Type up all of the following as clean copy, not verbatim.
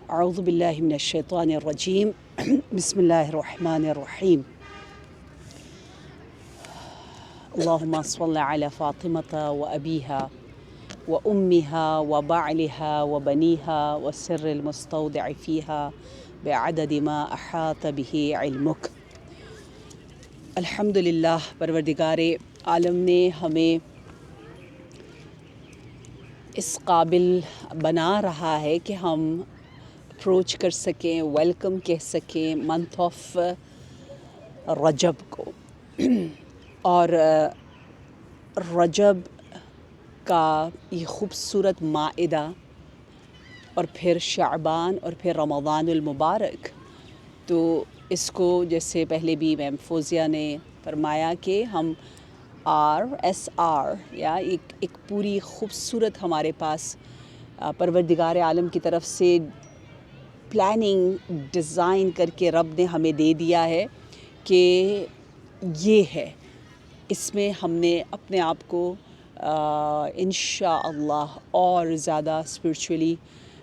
اعوذ باللہ من الشیطان الرجیم بسم اللہ الرحمن الرحیم اللہم صل علی فاطمة وأبیها وأمها وبعلها وبنیها والسر المستودع فیها بعدد ما احاط به علمک۔ الحمدللہ، پروردگار عالم نے ہمیں اس قابل بنا رہا ہے کہ ہم اپروچ کر سکیں، ویلکم کہہ سکیں منتھ آف رجب کو، اور رجب کا یہ خوبصورت مائدہ، اور پھر شعبان، اور پھر رمضان المبارک۔ تو اس کو جیسے پہلے بھی میم فوزیہ نے فرمایا کہ ہم RSR یا ایک پوری خوبصورت ہمارے پاس پروردگار عالم کی طرف سے پلاننگ ڈیزائن کر کے رب نے ہمیں دے دیا ہے کہ یہ ہے، اس میں ہم نے اپنے آپ کو انشاءاللہ اور زیادہ اسپرچولی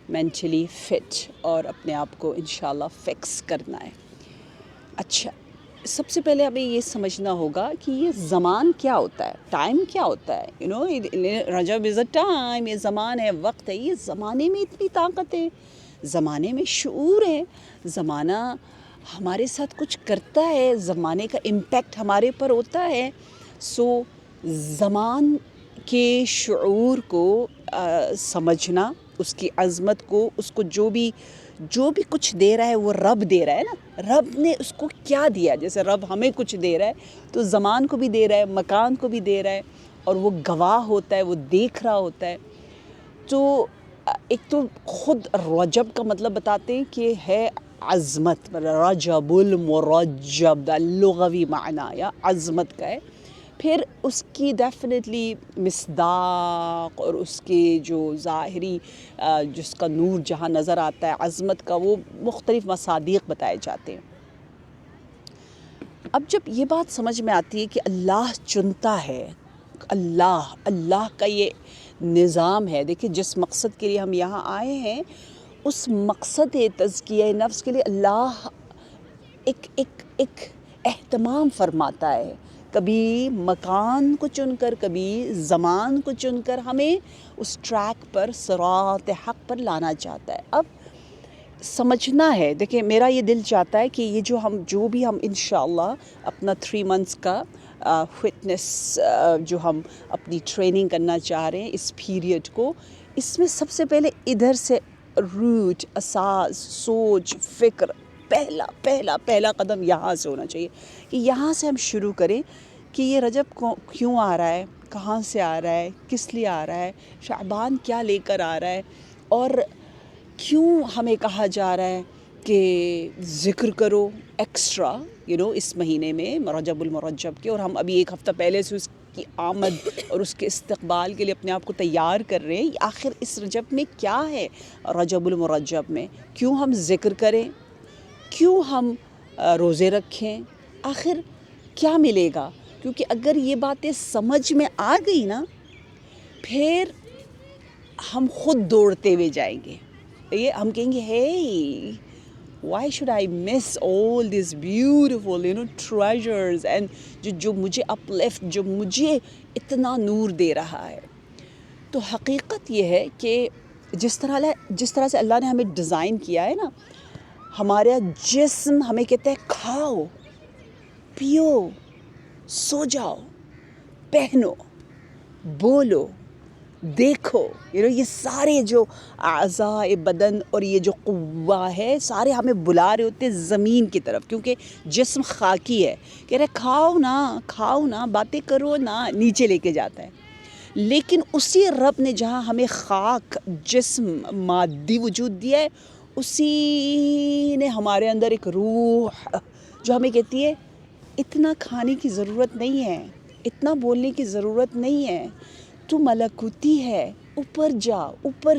مینٹلی فٹ اور اپنے آپ کو انشاءاللہ فکس کرنا ہے۔ اچھا، سب سے پہلے ہمیں یہ سمجھنا ہوگا کہ یہ زمان کیا ہوتا ہے، ٹائم کیا ہوتا ہے۔ رجب از اے ٹائم، یہ زمان ہے، وقت ہے۔ یہ زمانے میں اتنی طاقت ہے، زمانے میں شعور ہے، زمانہ ہمارے ساتھ کچھ کرتا ہے، زمانے کا امپیکٹ ہمارے پر ہوتا ہے۔ زمان کے شعور کو سمجھنا، اس کی عظمت کو، اس کو جو بھی کچھ دے رہا ہے وہ رب دے رہا ہے نا۔ رب نے اس کو کیا دیا؟ جیسے رب ہمیں کچھ دے رہا ہے تو زمان کو بھی دے رہا ہے، مکان کو بھی دے رہا ہے، اور وہ گواہ ہوتا ہے، وہ دیکھ رہا ہوتا ہے۔ تو ایک تو خود رجب کا مطلب بتاتے ہیں کہ ہے عظمت، رجب المرجب، لغوی معنی یا عظمت کا ہے۔ پھر اس کی ڈیفینیٹلی مصداق اور اس کے جو ظاہری جس کا نور جہاں نظر آتا ہے عظمت کا، وہ مختلف مصادیق بتائے جاتے ہیں۔ اب جب یہ بات سمجھ میں آتی ہے کہ اللہ چنتا ہے، اللہ کا یہ نظام ہے۔ دیکھیں، جس مقصد کے لیے ہم یہاں آئے ہیں، اس مقصد تزکیہ نفس کے لیے اللہ ایک اہتمام فرماتا ہے، کبھی مکان کو چن کر، کبھی زمان کو چن کر ہمیں اس ٹریک پر، صراط حق پر لانا چاہتا ہے۔ اب سمجھنا ہے، دیکھیں میرا یہ دل چاہتا ہے کہ یہ جو بھی ہم انشاءاللہ اپنا 3 months کا فٹنس جو ہم اپنی ٹریننگ کرنا چاہ رہے ہیں اس پیریڈ کو، اس میں سب سے پہلے ادھر سے روٹ، اساس، سوچ، فکر، پہلا قدم یہاں سے ہونا چاہیے کہ یہاں سے ہم شروع کریں کہ یہ رجب کیوں آ رہا ہے، کہاں سے آ رہا ہے، کس لیے آ رہا ہے، شعبان کیا لے کر آ رہا ہے، اور کیوں ہمیں کہا جا رہا ہے کہ ذکر کرو ایکسٹرا اس مہینے میں رجب المرجب کے، اور ہم ابھی 1 ہفتہ پہلے سے اس کی آمد اور اس کے استقبال کے لیے اپنے آپ کو تیار کر رہے ہیں۔ آخر اس رجب میں کیا ہے؟ رجب المرجب میں کیوں ہم ذکر کریں، کیوں ہم روزے رکھیں، آخر کیا ملے گا؟ کیونکہ اگر یہ باتیں سمجھ میں آ گئی نا، پھر ہم خود دوڑتے ہوئے جائیں گے۔ یہ ہم کہیں گے hey, why should I miss all these beautiful treasures and جو مجھے uplift، جو مجھے اتنا نور دے رہا ہے۔ تو حقیقت یہ ہے کہ جس طرح سے اللہ نے ہمیں ڈیزائن کیا ہے نا، ہمارا جسم ہمیں کہتا ہے کھاؤ، پیو، سو جاؤ، پہنو، بولو، دیکھو، یہ سارے جو اعضاء بدن اور یہ جو قوہ ہے، سارے ہمیں بلا رہے ہوتے ہیں زمین کی طرف، کیونکہ جسم خاکی ہے، کہہ رہے کھاؤ نا، باتیں کرو نا، نیچے لے کے جاتا ہے۔ لیکن اسی رب نے جہاں ہمیں خاک، جسم، مادی وجود دیا ہے، اسی نے ہمارے اندر ایک روح جو ہمیں کہتی ہے اتنا کھانے کی ضرورت نہیں ہے، اتنا بولنے کی ضرورت نہیں ہے، تو ملکوتی ہے، اوپر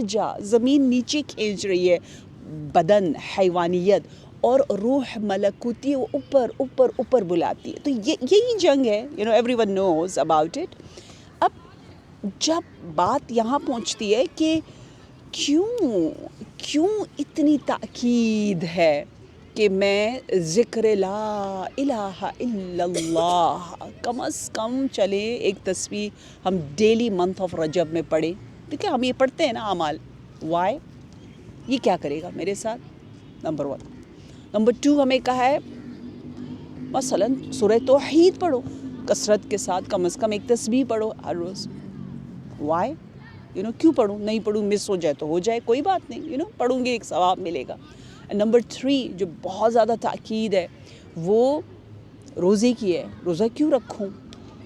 جا۔ زمین نیچے کھینچ رہی ہے، بدن حیوانیت، اور روح ملکوتی وہ اوپر بلاتی ہے۔ تو یہی جنگ ہے، everyone knows about it۔ اب جب بات یہاں پہنچتی ہے کہ کیوں اتنی تاکید ہے کہ میں ذکر لا الہ الا اللہ کم از کم چلے ایک تسبیح ہم ڈیلی منتھ آف رجب میں پڑھیں. دیکھیں ہم یہ پڑھتے ہیں نا اعمال. وائی؟ یہ کیا کرے گا میرے ساتھ؟ نمبر 1. نمبر 2 ہمیں کہا ہے مثلا سورہ توحید پڑھو کثرت کے ساتھ، کم از کم ایک تسبیح پڑھو ہر روز. وائی؟ کیوں پڑھوں؟ نہیں پڑھوں، مس ہو جائے تو ہو جائے، کوئی بات نہیں، پڑھوں گی ایک ثواب ملے گا. نمبر 3 جو بہت زیادہ تاکید ہے وہ روزے کی ہے. روزہ کیوں رکھوں؟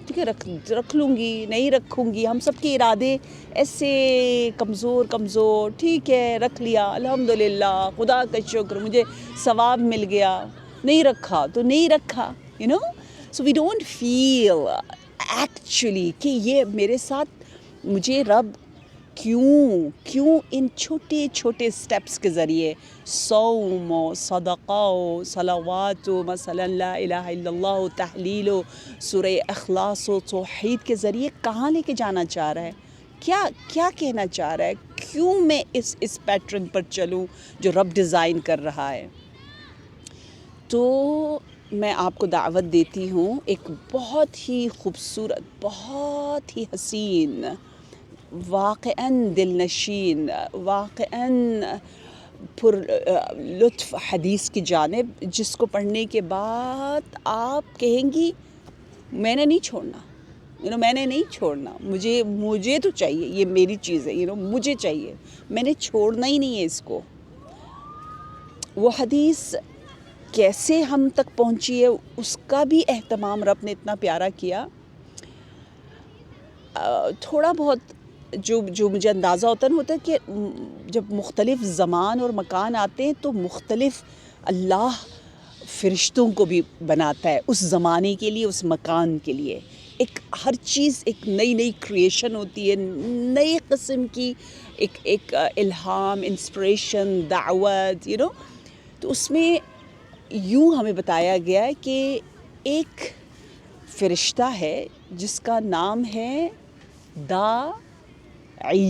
ٹھیک ہے، رکھ لوں گی، نہیں رکھوں گی. ہم سب کے ارادے ایسے کمزور. ٹھیک ہے، رکھ لیا، الحمدللہ، خدا کا شکر، مجھے ثواب مل گیا. نہیں رکھا تو نہیں رکھا. سو وی ڈونٹ فیل ایکچولی کہ یہ میرے ساتھ مجھے رب کیوں ان چھوٹے چھوٹے سٹیپس کے ذریعے صوم و صدقہ و صلوات و مثلا لا الہ الا اللہ و تحلیل و سورہ اخلاص و توحید کے ذریعے کہاں لے کے جانا چاہ رہا ہے، کیا کہنا چاہ رہا ہے، کیوں میں اس پیٹرن پر چلوں جو رب ڈیزائن کر رہا ہے. تو میں آپ کو دعوت دیتی ہوں ایک بہت ہی خوبصورت، بہت ہی حسین، واقعاً دل نشین، واقعاً پر لطف حدیث کی جانب، جس کو پڑھنے کے بعد آپ کہیں گی میں نے نہیں چھوڑنا، میں نے نہیں چھوڑنا، مجھے تو چاہیے، یہ میری چیز ہے، مجھے چاہیے، میں نے چھوڑنا ہی نہیں ہے اس کو. وہ حدیث کیسے ہم تک پہنچی ہے اس کا بھی اہتمام رب نے اتنا پیارا کیا. تھوڑا بہت جو مجھے اندازہ ہوتا ہے کہ جب مختلف زمان اور مکان آتے ہیں تو مختلف اللہ فرشتوں کو بھی بناتا ہے اس زمانے کے لیے، اس مکان کے لیے. ہر چیز ایک نئی کریشن ہوتی ہے، نئی قسم کی ایک الہام، انسپریشن، دعوت، تو اس میں یوں ہمیں بتایا گیا ہے کہ ایک فرشتہ ہے جس کا نام ہے داعی،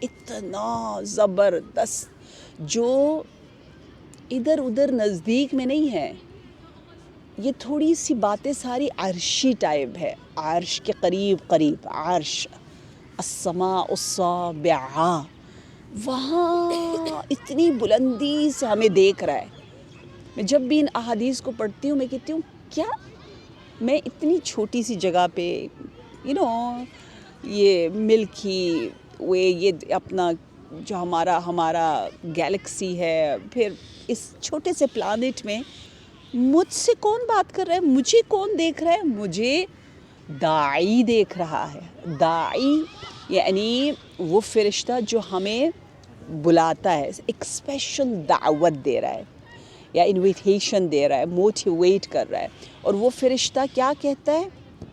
اتنا زبردست، جو ادھر ادھر نزدیک میں نہیں ہے. یہ تھوڑی سی باتیں ساری عرشی ٹائپ ہے، عرش کے قریب، عرش السماء السابعہ، وہاں اتنی بلندی سے ہمیں دیکھ رہا ہے. میں جب بھی ان احادیث کو پڑھتی ہوں میں کہتی ہوں کیا میں اتنی چھوٹی سی جگہ پہ یہ ملکی وے، یہ اپنا جو ہمارا گیلیکسی ہے، پھر اس چھوٹے سے پلانٹ میں مجھ سے کون بات کر رہا ہے، مجھے کون دیکھ رہا ہے؟ مجھے داعی دیکھ رہا ہے. داعی یعنی وہ فرشتہ جو ہمیں بلاتا ہے، ایک اسپیشل دعوت دے رہا ہے یا انویٹیشن دے رہا ہے، موٹیویٹ کر رہا ہے. اور وہ فرشتہ کیا کہتا ہے؟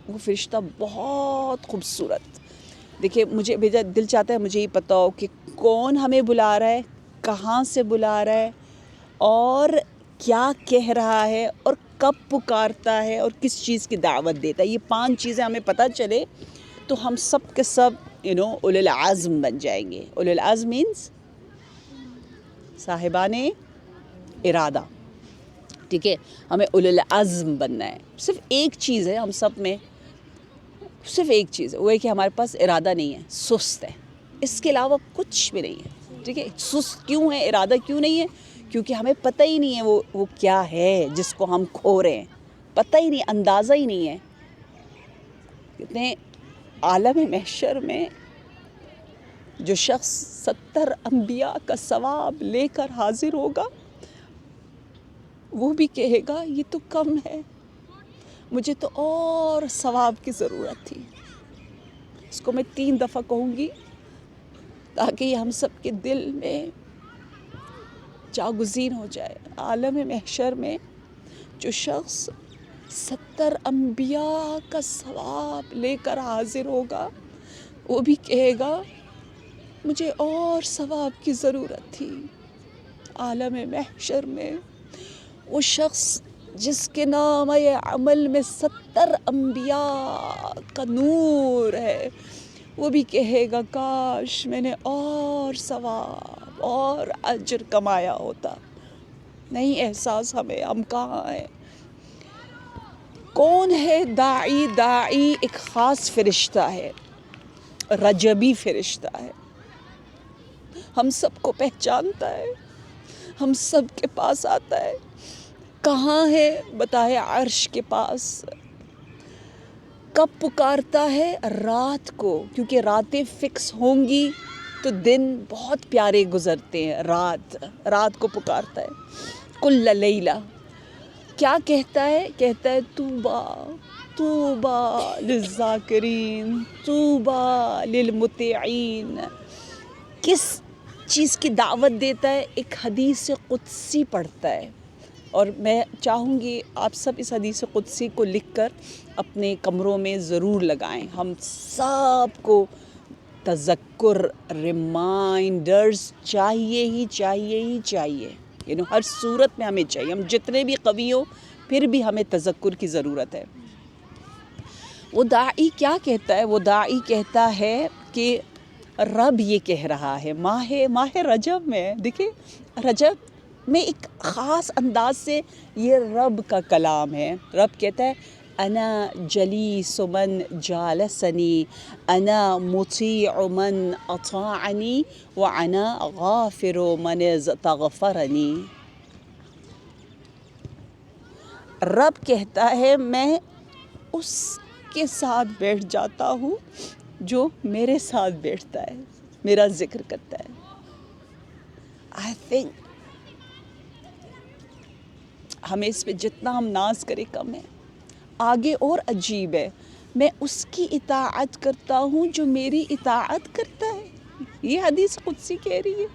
وہ فرشتہ بہت خوبصورت. دیکھیں مجھے دل چاہتا ہے مجھے یہ پتہ ہو کہ کون ہمیں بلا رہا ہے، کہاں سے بلا رہا ہے، اور کیا کہہ رہا ہے، اور کب پکارتا ہے، اور کس چیز کی دعوت دیتا ہے. یہ 5 چیزیں ہمیں پتہ چلے تو ہم سب کے سب اولو العزم بن جائیں گے. اولو العزم مینس صاحبان ارادہ. ٹھیک ہے، ہمیں اولو العزم بننا ہے. صرف ایک چیز ہے ہم سب میں، صرف ایک چیز ہے، وہ ہے کہ ہمارے پاس ارادہ نہیں ہے، سست ہے. اس کے علاوہ کچھ بھی نہیں ہے. ٹھیک ہے، سست کیوں ہے، ارادہ کیوں نہیں ہے؟ کیونکہ ہمیں پتہ ہی نہیں ہے وہ کیا ہے جس کو ہم کھو رہے ہیں. پتہ ہی نہیں، اندازہ ہی نہیں ہے. کتنے عالم محشر میں جو شخص 70 انبیاء کا ثواب لے کر حاضر ہوگا، وہ بھی کہے گا یہ تو کم ہے، مجھے تو اور ثواب کی ضرورت تھی. اس کو میں 3 دفعہ کہوں گی تاکہ یہ ہم سب کے دل میں جاگزین ہو جائے. عالم محشر میں جو شخص 70 انبیاء کا ثواب لے کر حاضر ہوگا، وہ بھی کہے گا مجھے اور ثواب کی ضرورت تھی. عالم محشر میں وہ شخص جس کے نامہ عمل میں 70 انبیاء کا نور ہے، وہ بھی کہے گا کاش میں نے اور اور ثواب اور اجر کمایا ہوتا. نہیں احساس ہمیں، ہم کہاں ہیں. کون ہے داعی؟ داعی ایک خاص فرشتہ ہے، رجبی فرشتہ ہے. ہم سب کو پہچانتا ہے، ہم سب کے پاس آتا ہے. کہاں ہے؟ بتائے عرش کے پاس. کب پکارتا ہے؟ رات کو، کیونکہ راتیں فکس ہوں گی تو دن بہت پیارے گزرتے ہیں. رات کو پکارتا ہے. کل لیلہ کیا کہتا ہے؟ کہتا ہے طوبیٰ طوبیٰ للذاکرین طوبیٰ للمطیعین. کس چیز کی دعوت دیتا ہے؟ ایک حدیث قدسی پڑھتا ہے. اور میں چاہوں گی آپ سب اس حدیث قدسی کو لکھ کر اپنے کمروں میں ضرور لگائیں. ہم سب کو تذکر، ریمائنڈرز چاہیے ہی چاہیے ہی چاہیے. ہر صورت میں ہمیں چاہیے. ہم جتنے بھی قوی ہوں پھر بھی ہمیں تذکر کی ضرورت ہے. وہ داعی کیا کہتا ہے؟ وہ داعی کہتا ہے کہ رب یہ کہہ رہا ہے. ماہ رجب میں دیکھیں، رجب میں ایک خاص انداز سے یہ رب کا کلام ہے. رب کہتا ہے انا جلیس من جالسنی، انا مطیع من اطاعنی، وانا غافر من استغفرنی. رب کہتا ہے میں اس کے ساتھ بیٹھ جاتا ہوں جو میرے ساتھ بیٹھتا ہے، میرا ذکر کرتا ہے. I think ہمیں اس پہ جتنا ہم ناز کریں کم ہے. آگے اور عجیب ہے، میں اس کی اطاعت کرتا ہوں جو میری اطاعت کرتا ہے. یہ حدیث قدسی کہہ رہی ہے.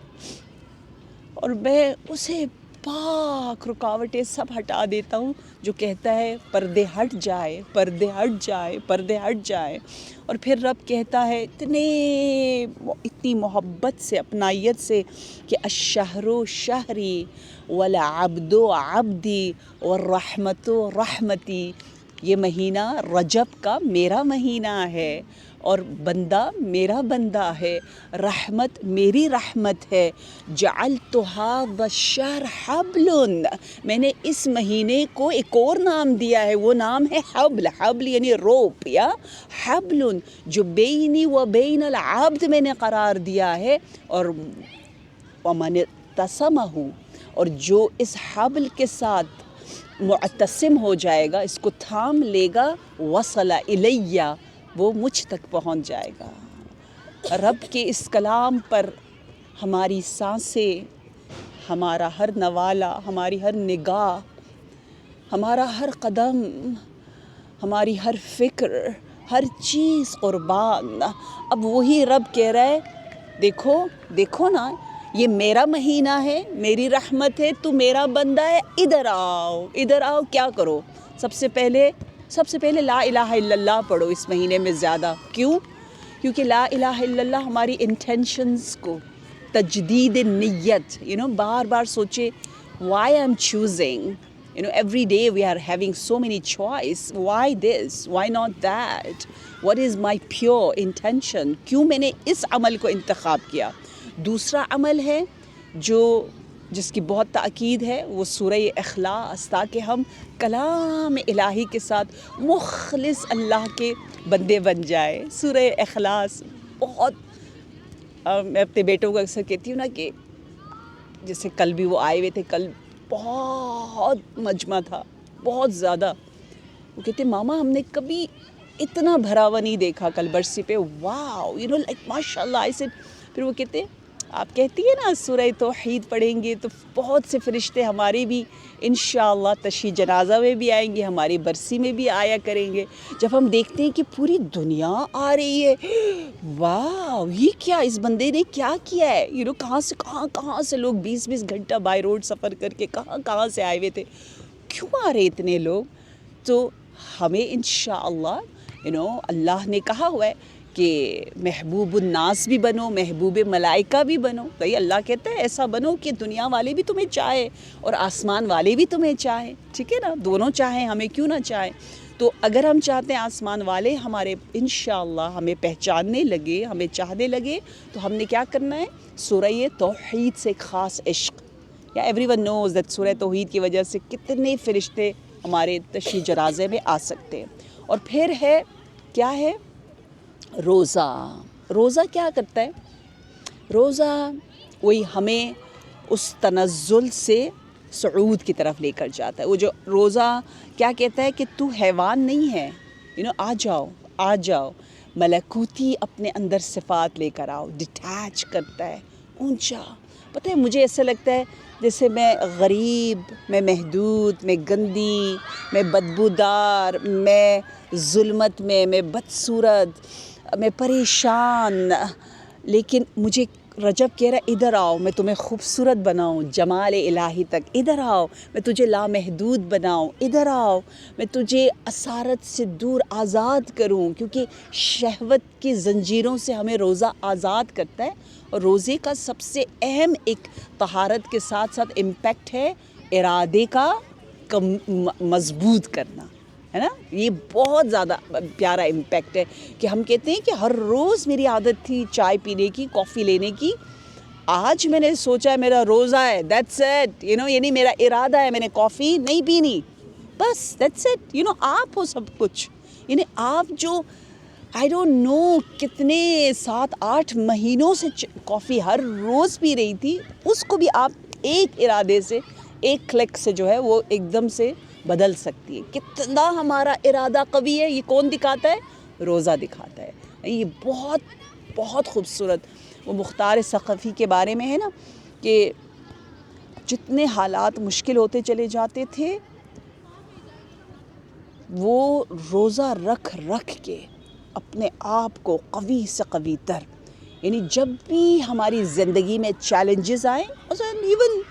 اور میں اسے پاک رکاوٹیں سب ہٹا دیتا ہوں جو کہتا ہے پردے ہٹ جائے، پردے ہٹ جائے، پردے ہٹ جائے. اور پھر رب کہتا ہے اتنی محبت سے، اپنائیت سے کہ الشہر شہری والعبد عبدی والرحمت رحمتی. یہ مہینہ رجب کا میرا مہینہ ہے اور بندہ میرا بندہ ہے. رحمت میری رحمت ہے. جعلت هذا الشهر حبل، میں نے اس مہینے کو ایک اور نام دیا ہے. وہ نام ہے حبل. حبل یعنی روپ، یا حبل جو بینی و بین العبد میں نے قرار دیا ہے. اور ومن اعتصمہ، اور جو اس حبل کے ساتھ معتصم ہو جائے گا، اس کو تھام لے گا، وصل الیہ، وہ مجھ تک پہنچ جائے گا. رب کے اس کلام پر ہماری سانسیں، ہمارا ہر نوالہ، ہماری ہر نگاہ، ہمارا ہر قدم، ہماری ہر فکر، ہر چیز قربان. اب وہی رب کہہ رہا ہے دیکھو نا، یہ میرا مہینہ ہے، میری رحمت ہے، تو میرا بندہ ہے. ادھر آؤ. کیا کرو؟ سب سے پہلے لا الہ الا اللہ پڑھو اس مہینے میں زیادہ. کیونکہ لا الہ الا اللہ ہماری انٹینشنز کو تجدید نیت، بار بار سوچے why I'm choosing. Every day we are having so many choice. Why this? Why not that? What is my pure intention? کیوں میں نے اس عمل کو انتخاب کیا؟ دوسرا عمل ہے جس کی بہت تاکید ہے، وہ سورہ اخلاص، تاکہ ہم کلام الہی کے ساتھ مخلص اللہ کے بندے بن جائے. سورہ اخلاص بہت، میں اپنے بیٹوں کو اکثر کہتی ہوں نا کہ جیسے کل بھی وہ آئے ہوئے تھے، کل بہت مجمع تھا، بہت زیادہ. وہ کہتے ماما ہم نے کبھی اتنا بھرا ہوا نہیں دیکھا کل برسی پہ. واو، لائک ماشاء اللہ. پھر وہ کہتے آپ کہتی ہیں نا سورہ توحید پڑھیں گے تو بہت سے فرشتے ہمارے بھی انشاءاللہ تشییع جنازہ میں بھی آئیں گے، ہماری برسی میں بھی آیا کریں گے. جب ہم دیکھتے ہیں کہ پوری دنیا آ رہی ہے، واو یہ کیا، اس بندے نے کیا کیا ہے. کہاں سے لوگ 20 گھنٹہ بائی روڈ سفر کر کے کہاں سے آئے ہوئے تھے. کیوں آ رہے اتنے لوگ؟ تو ہمیں انشاءاللہ اللہ نے کہا ہوا ہے کہ محبوب الناس بھی بنو، محبوب ملائکہ بھی بنو. بھائی اللہ کہتا ہے ایسا بنو کہ دنیا والے بھی تمہیں چاہے اور آسمان والے بھی تمہیں چاہیں. ٹھیک ہے نا، دونوں چاہیں، ہمیں کیوں نہ چاہیں. تو اگر ہم چاہتے ہیں آسمان والے ہمارے انشاءاللہ ہمیں پہچاننے لگے, ہمیں چاہنے لگے, تو ہم نے کیا کرنا ہے؟ سورہ توحید سے ایک خاص عشق, یا ایوری ون نوز دیٹ سورہ توحید کی وجہ سے کتنے فرشتے ہمارے تشییع جنازے میں آ سکتے ہیں. اور پھر ہے کیا ہے؟ روزہ. روزہ کیا کرتا ہے؟ روزہ وہی ہمیں اس تنزل سے صعود کی طرف لے کر جاتا ہے. وہ جو روزہ کیا کہتا ہے کہ تو حیوان نہیں ہے, آ جاؤ آ جاؤ, ملکوتی اپنے اندر صفات لے کر آؤ. ڈیٹیچ کرتا ہے, اونچا. پتہ ہے مجھے ایسا لگتا ہے جیسے میں غریب, میں محدود, میں گندی, میں بدبودار, میں ظلمت میں بدصورت, میں پریشان, لیکن مجھے رجب کہہ رہا ہے ادھر آؤ میں تمہیں خوبصورت بناؤں جمال الہی تک, ادھر آؤ میں تجھے لامحدود بناؤں, ادھر آؤ میں تجھے اسارت سے دور آزاد کروں. کیونکہ شہوت کی زنجیروں سے ہمیں روزہ آزاد کرتا ہے. اور روزے کا سب سے اہم ایک طہارت کے ساتھ ساتھ امپیکٹ ہے ارادے کا مضبوط کرنا, ہے نا. یہ بہت زیادہ پیارا امپیکٹ ہے کہ ہم کہتے ہیں کہ ہر روز میری عادت تھی چائے پینے کی, کافی لینے کی, آج میں نے سوچا ہے میرا روزہ ہے, دیٹس اٹ, یعنی میرا ارادہ ہے میں نے کافی نہیں پینی, بس دیٹس اٹ. آپ ہو سب کچھ. یعنی آپ جو آئی ڈونٹ نو کتنے 7-8 مہینوں سے کافی ہر روز پی رہی تھی, اس کو بھی آپ ایک ارادے سے, ایک کلک سے جو ہے وہ ایک دم سے بدل سکتی ہے. کتنا ہمارا ارادہ قوی ہے, یہ کون دکھاتا ہے؟ روزہ دکھاتا ہے. یہ بہت بہت خوبصورت وہ مختار ثقفی کے بارے میں ہے نا, کہ جتنے حالات مشکل ہوتے چلے جاتے تھے وہ روزہ رکھ کے اپنے آپ کو قوی سے قوی تر, یعنی جب بھی ہماری زندگی میں چیلنجز آئیں, ایون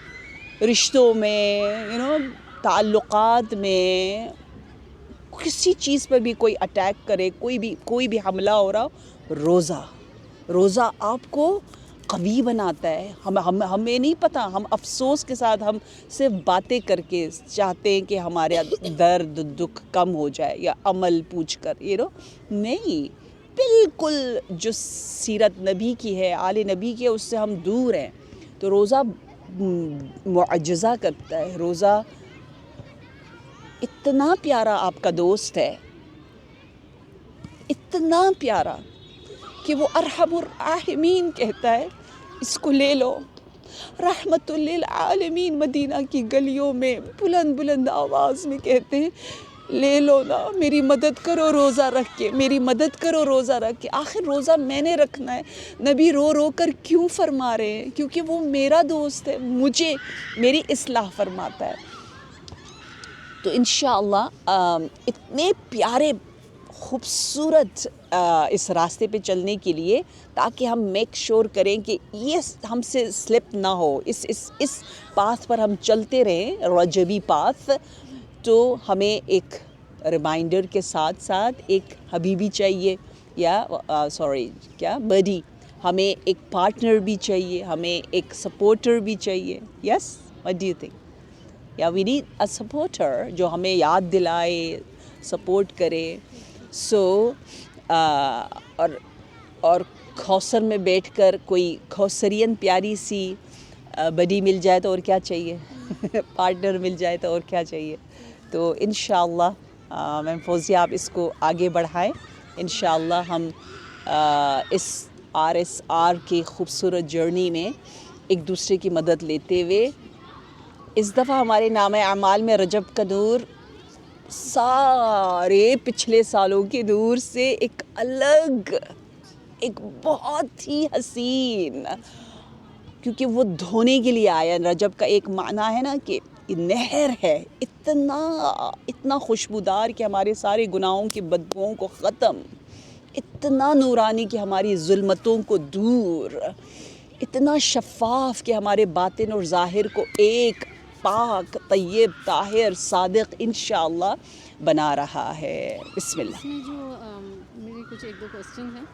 رشتوں میں, تعلقات میں, کسی چیز پر بھی کوئی اٹیک کرے, کوئی بھی حملہ ہو رہا ہو, روزہ آپ کو قوی بناتا ہے. ہمیں نہیں پتہ, ہم افسوس کے ساتھ ہم صرف باتیں کر کے چاہتے ہیں کہ ہمارے درد دکھ کم ہو جائے, یا عمل پوچھ کر, نہیں, بالکل جو سیرت نبی کی ہے, آل نبی کی ہے, اس سے ہم دور ہیں. تو روزہ معجزہ کرتا ہے. روزہ اتنا پیارا آپ کا دوست ہے, اتنا پیارا کہ وہ ارحم الراحمین کہتا ہے اس کو لے لو. رحمت للعالمین مدینہ کی گلیوں میں بلند بلند آواز میں کہتے ہیں لے لو نا, میری مدد کرو روزہ رکھ کے, میری مدد کرو روزہ رکھ کے. آخر روزہ میں نے رکھنا ہے. نبی رو کر کیوں فرما رہے ہیں؟ کیونکہ وہ میرا دوست ہے, مجھے میری اصلاح فرماتا ہے. تو انشاءاللہ اتنے پیارے خوبصورت اس راستے پہ چلنے کے لیے, تاکہ ہم میک شور کریں کہ یہ ہم سے سلپ نہ ہو, اس پاتھ پر ہم چلتے رہیں, رجبی پاتھ. تو ہمیں ایک ریمائنڈر کے ساتھ ساتھ ایک حبیبی چاہیے, یا بڈی, ہمیں ایک پارٹنر بھی چاہیے, ہمیں ایک سپورٹر بھی چاہیے. یس, واٹ ڈو یو تھنک؟ یا وی نیڈ اے سپورٹر جو ہمیں یاد دلائے, سپورٹ کرے. اور کوثر میں بیٹھ کر کوئی کوثرین پیاری سی بڈی مل جائے تو اور کیا چاہیے, پارٹنر مل جائے تو اور کیا چاہیے. تو انشاءاللہ میم فوزیہ آپ اس کو آگے بڑھائیں. انشاءاللہ ہم اس RSR کی خوبصورت جرنی میں ایک دوسرے کی مدد لیتے ہوئے, اس دفعہ ہمارے نامہ اعمال میں رجب کا نور سارے پچھلے سالوں کے نور سے ایک الگ, ایک بہت ہی حسین, کیونکہ وہ دھونے کے لیے آیا. رجب کا ایک معنی ہے نا کہ نہر ہے, اتنا خوشبودار کہ ہمارے سارے گناہوں کی بدبوؤں کو ختم, اتنا نورانی کہ ہماری ظلمتوں کو دور, اتنا شفاف کہ ہمارے باطن اور ظاہر کو ایک پاک, طیب, طاہر, صادق انشاءاللہ بنا رہا ہے. بسم اللہ. اس میں جو میرے کچھ 1-2 کوسچن ہیں,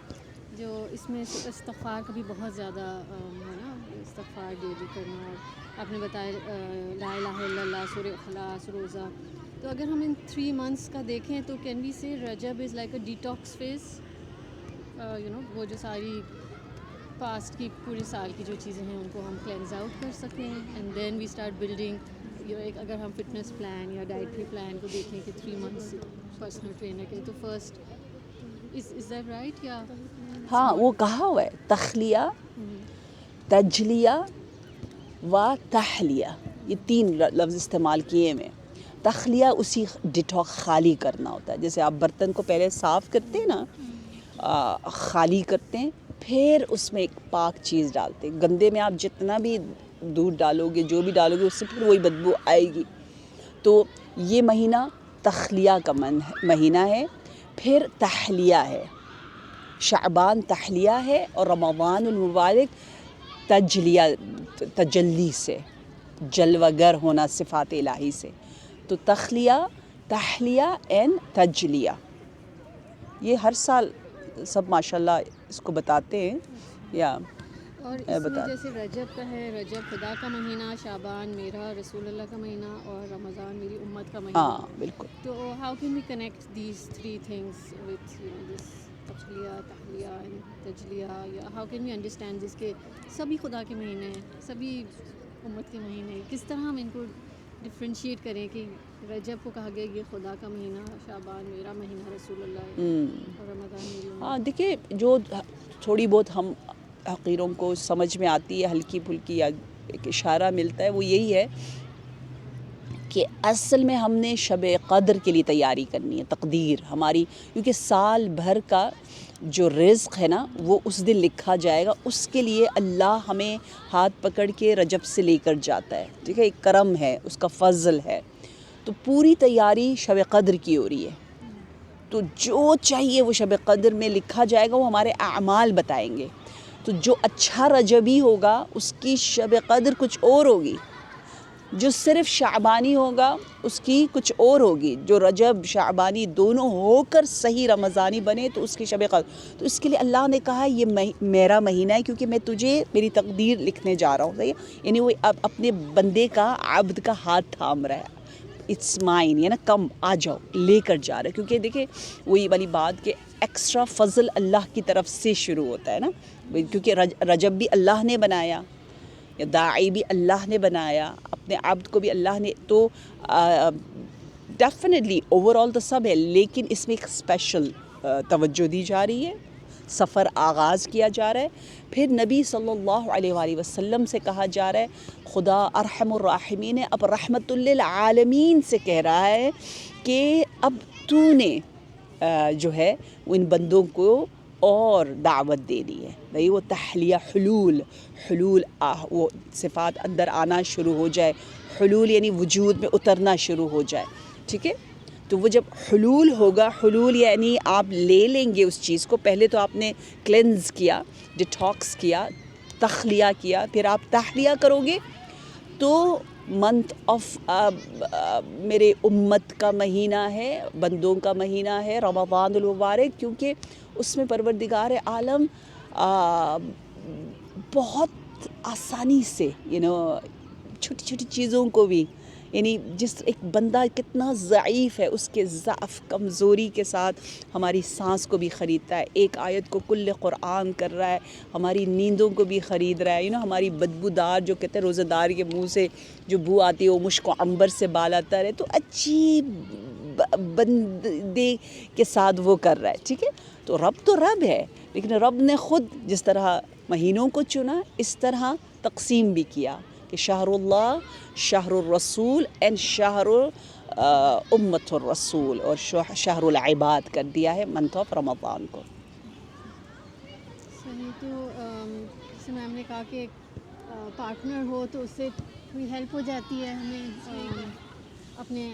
جو اس میں استغفار کا بھی بہت زیادہ ہے نا, استغفار ڈیلی کرنا, اور آپ نے بتایا لا الہ الا اللہ, سورہ اخلاص, روزہ, تو اگر ہم ان 3 months کا دیکھیں تو کین وی سے Rajab is like a detox phase, وہ جو ساری پاسٹ کی پورے سال کی جو چیزیں ہیں ان کو ہم کلینز آؤٹ کر سکیں، and then we start building ایک اگر ہم فٹنس پلان یا ڈائٹری پلان کو دیکھیں کہ 3 months پرسنل ٹرینر کے، تو فرسٹ از دیٹ رائٹ یا ہاں وہ کہا ہوا ہے تخلیہ، تجلیہ و تحلیہ، یہ 3 لفظ استعمال کیے میں. تخلیہ اسی ڈٹاک خالی کرنا ہوتا ہے، جیسے آپ برتن کو پہلے صاف کرتے ہیں نا، خالی کرتے ہیں، پھر اس میں ایک پاک چیز ڈالتے ہیں. گندے میں آپ جتنا بھی دودھ ڈالو گے، جو بھی ڈالو گے، اس سے پھر وہی بدبو آئے گی. تو یہ مہینہ تخلیہ کا مہینہ ہے. پھر تحلیہ ہے، شعبان تحلیہ ہے، اور رمضان المبارک تجلیہ، تجلی سے، جلوہ گر ہونا صفات الہی سے. تو تخلیہ، تحلیہ اینڈ تجلیہ، یہ ہر سال سب ماشاءاللہ اس کو بتاتے ہیں. یا اور اس میں جیسے رجب کا ہے، رجب خدا کا مہینہ، شعبان میرا رسول اللہ کا مہینہ، اور رمضان میری امت کا مہینہ. ہاں بالکل. تو how can we connect these 3 things with this تخلیہ، تحلیہ اینڈ تجلیہ، یا how can we understand this کہ سبھی خدا کے مہینے ہیں، سبھی امت کے مہینے ہیں، کس طرح ہم ان کو ڈفرینشیٹ کریں کہ رجب کو کہا گیا یہ خدا کا مہینہ، شعبان میرا مہینہ رسول اللہ، اور رمضان میری امت. ہاں دیکھیے، جو تھوڑی بہت ہم حقیروں کو سمجھ میں آتی ہے، ہلکی پھلکی یا ایک اشارہ ملتا ہے، وہ یہی ہے کہ اصل میں ہم نے شب قدر کے لیے تیاری کرنی ہے. تقدیر ہماری، کیونکہ سال بھر کا جو رزق ہے نا وہ اس دن لکھا جائے گا. اس کے لیے اللہ ہمیں ہاتھ پکڑ کے رجب سے لے کر جاتا ہے. ٹھیک ہے، ایک کرم ہے، اس کا فضل ہے. تو پوری تیاری شب قدر کی ہو رہی ہے. تو جو چاہیے وہ شب قدر میں لکھا جائے گا، وہ ہمارے اعمال بتائیں گے. تو جو اچھا رجبی ہوگا اس کی شب قدر کچھ اور ہوگی، جو صرف شعبانی ہوگا اس کی کچھ اور ہوگی. جو رجب شعبانی دونوں ہو کر صحیح رمضانی بنے تو اس کی شب قدر. تو اس کے لیے اللہ نے کہا یہ میرا مہینہ ہے، کیونکہ میں تجھے میری تقدیر لکھنے جا رہا ہوں. صحیح ہے، یعنی وہ اپنے بندے کا، عبد کا ہاتھ تھام رہا ہے. اٹس مائن، یہ نا کم آ جاؤ، لے کر جا رہا ہے. کیونکہ دیکھیں وہی والی بات کہ ایکسٹرا فضل اللہ کی طرف سے شروع ہوتا ہے نا، کیونکہ رجب بھی اللہ نے بنایا، یا داعی بھی اللہ نے بنایا، اپنے عبد کو بھی اللہ نے. تو ڈیفینیٹلی اوور آل تو سب ہے، لیکن اس میں ایک اسپیشل توجہ دی جا رہی ہے. سفر آغاز کیا جا رہا ہے. پھر نبی صلی اللہ علیہ وآلہ وسلم سے کہا جا رہا ہے، خدا ارحم الراحمین ہے، اب رحمت للعالمین سے کہہ رہا ہے کہ اب تو نے جو ہے ان بندوں کو اور دعوت دینی ہے. بھئی وہ تحلیہ، حلول وہ صفات اندر آنا شروع ہو جائے. حلول یعنی وجود میں اترنا شروع ہو جائے. ٹھیک ہے، تو وہ جب حلول ہوگا، حلول یعنی آپ لے لیں گے اس چیز کو. پہلے تو آپ نے کلینز کیا، ڈیٹاکس کیا، تخلیہ کیا، پھر آپ تحلیہ کرو گے. تو منتھ آف میرے امت کا مہینہ ہے، بندوں کا مہینہ ہے رمضان المبارک، کیونکہ اس میں پروردگار عالم بہت آسانی سے چھوٹی چھوٹی چیزوں کو بھی، یعنی جس ایک بندہ کتنا ضعیف ہے اس کے ضعف، کمزوری کے ساتھ ہماری سانس کو بھی خریدتا ہے. ایک آیت کو کل قرآن کر رہا ہے، ہماری نیندوں کو بھی خرید رہا ہے. ہماری بدبودار جو کہتے ہیں روزہ دار کے منہ سے جو بو آتی ہے وہ مشک و عنبر سے بالا تر ہے. تو عجیب بندے کے ساتھ وہ کر رہا ہے. ٹھیک ہے، تو رب ہے، لیکن رب نے خود جس طرح مہینوں کو چنا اس طرح تقسیم بھی کیا کہ شہر اللہ، شہر الرسول اینڈ شہر امت الرسول، اور شہر العباد کر دیا ہے منتھ آف رمضان کو. صحیح. تو جیسے میم نے کہا کہ پارٹنر ہو تو اس سے تھوڑی ہیلپ ہو جاتی ہے ہمیں اپنے،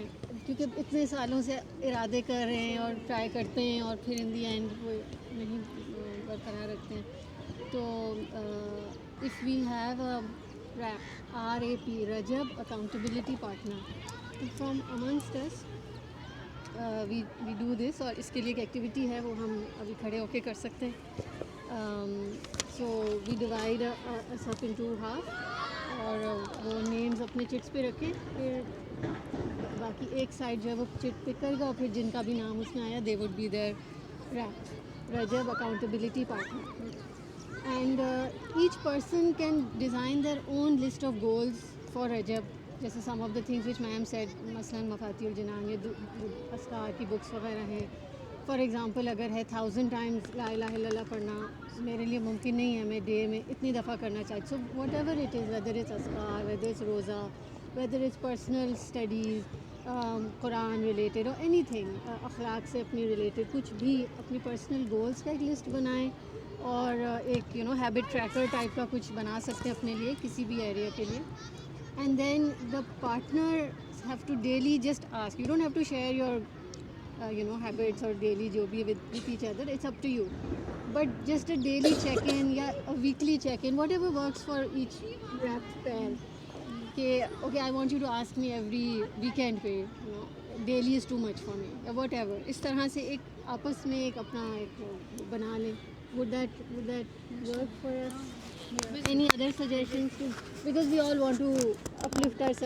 کیونکہ اتنے سالوں سے ارادے کر رہے ہیں اور ٹرائی کرتے ہیں اور پھر ان دی اینڈ وہ نہیں برقرار رکھتے ہیں. تو if we have RAP Rajab accountability partner from amongst us, we do this, اور اس کے لیے ایک ایکٹیویٹی ہے وہ ہم ابھی کھڑے ہو کے کر سکتے ہیں. سو وی divide us up into half اور وہ نیمز اپنے چٹس پہ رکھیں, پھر باقی ایک سائڈ جو ہے وہ چٹ پک کرے گا, اور پھر جن کا بھی نام اس میں آیا they would be their Rajab accountability partner. And each person can design their own list of goals for Rajab, جیسے some of the things which ma'am said, مثلاً مفاتی الجنان یا اذکار کی بکس وغیرہ ہیں. فار ایگزامپل اگر ہے 1000 ٹائمز لا الہ الا اللہ پڑھنا میرے لیے ممکن نہیں ہے, میں ڈے میں اتنی دفعہ کرنا چاہتی. So whatever it is, whether it's اذکار, ویدر اٹس روزہ, ویدر اٹس پرسنل اسٹڈیز, قرآن ریلیٹڈ اور اینی تھنگ, اخلاق سے اپنی ریلیٹڈ کچھ بھی, اپنی پرسنل گولس کا ایک لسٹ بنائیں, اور ایک ہیبٹ ٹریکر ٹائپ کا کچھ بنا سکتے ہیں اپنے لیے کسی بھی ایریا کے لیے. And then the partner have to daily just ask, you don't have to share your habits اور ڈیلی جو بھی with each other, it's up to you, but just a daily check in یا a weekly check in, whatever works for each wrapped pair, کہ okay I want you to ask me every weekend پہ, daily is too much for me یا whatever, اس طرح سے ایک آپس میں ایک اپنا ایک بنا لیں. would that work for us? Any other suggestions? Because we all want to uplift ourselves.